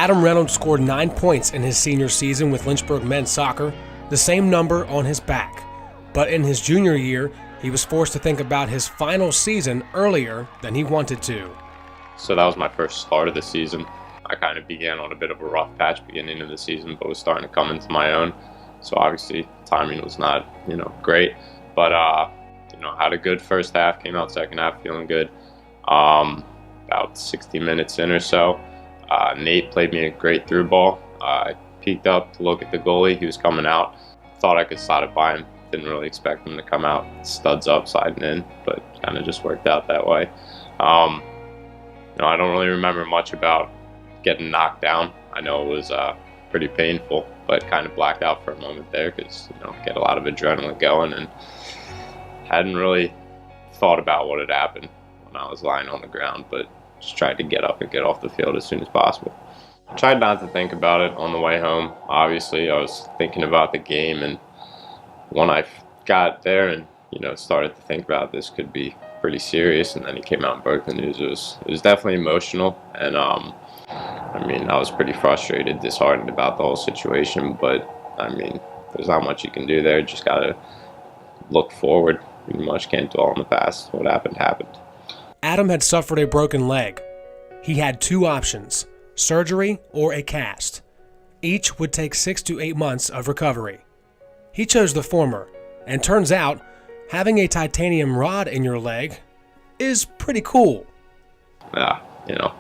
Adam Reynolds scored 9 points in his senior season with Lynchburg men's soccer, the same number on his back. But in his junior year, he was forced to think about his final season earlier than he wanted to. So that was my first start of the season. I kind of began on a bit of a rough patch beginning of the season, but was starting to come into my own. So obviously timing was not, great, but had a good first half, came out second half feeling good. About 60 minutes in or so, Nate played me a great through ball. I peeked up to look at the goalie. He was coming out. Thought I could slide it by him. Didn't really expect him to come out studs up, sliding in, but kind of just worked out that way. I don't really remember much about getting knocked down. I know it was pretty painful, but kind of blacked out for a moment there because, get a lot of adrenaline going and hadn't really thought about what had happened when I was lying on the ground, but just tried to get up and get off the field as soon as possible. I tried not to think about it on the way home. Obviously, I was thinking about the game, and when I got there and, started to think about this could be pretty serious, and then he came out and broke the news, it was definitely emotional, and I was pretty frustrated, disheartened about the whole situation, but there's not much you can do there. Just gotta look forward. Pretty much can't dwell on the past. What happened happened. Adam had suffered a broken leg. He had 2 options, surgery or a cast. Each would take 6 to 8 months of recovery. He chose the former, and turns out having a titanium rod in your leg is pretty cool. Yeah,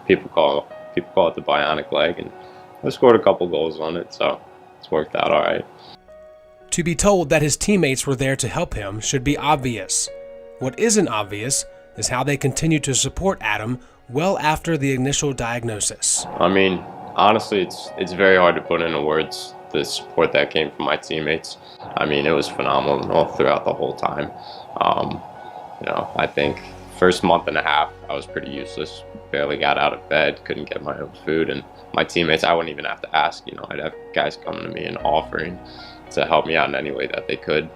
people call it the bionic leg, and I scored a couple goals on it, so it's worked out all right. To be told that his teammates were there to help him should be obvious. What isn't obvious is how they continue to support Adam well after the initial diagnosis. Honestly, it's very hard to put into words the support that came from my teammates. It was phenomenal all throughout the whole time. I think first month and a half, I was pretty useless. Barely got out of bed, couldn't get my own food, and my teammates, I wouldn't even have to ask. I'd have guys coming to me and offering to help me out in any way that they could.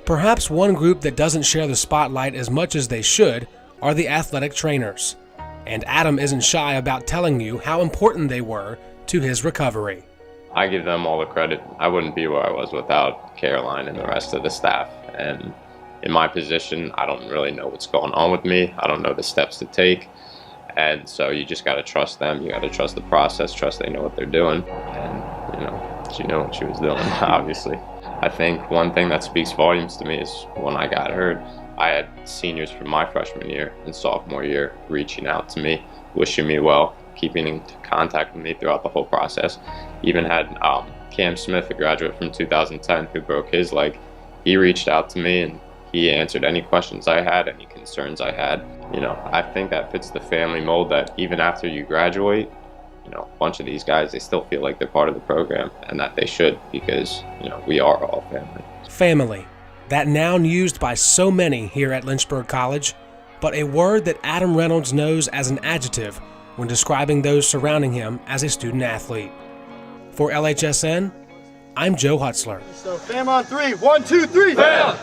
Perhaps one group that doesn't share the spotlight as much as they should are the athletic trainers. And Adam isn't shy about telling you how important they were to his recovery. I give them all the credit. I wouldn't be where I was without Caroline and the rest of the staff. And in my position, I don't really know what's going on with me. I don't know the steps to take. And so you just got to trust them. You got to trust the process, trust they know what they're doing. And, she knew what she was doing, obviously. I think one thing that speaks volumes to me is when I got hurt, I had seniors from my freshman year and sophomore year reaching out to me, wishing me well, keeping in contact with me throughout the whole process. Even had Cam Smith, a graduate from 2010 who broke his leg. He reached out to me and he answered any questions I had, any concerns I had. I think that fits the family mold that even after you graduate, a bunch of these guys, they still feel like they're part of the program, and that they should, because, we are all family. Family, that noun used by so many here at Lynchburg College, but a word that Adam Reynolds knows as an adjective when describing those surrounding him as a student athlete. For LHSN, I'm Joe Hutzler. So fam on 3, 1, 2, 3. Fam!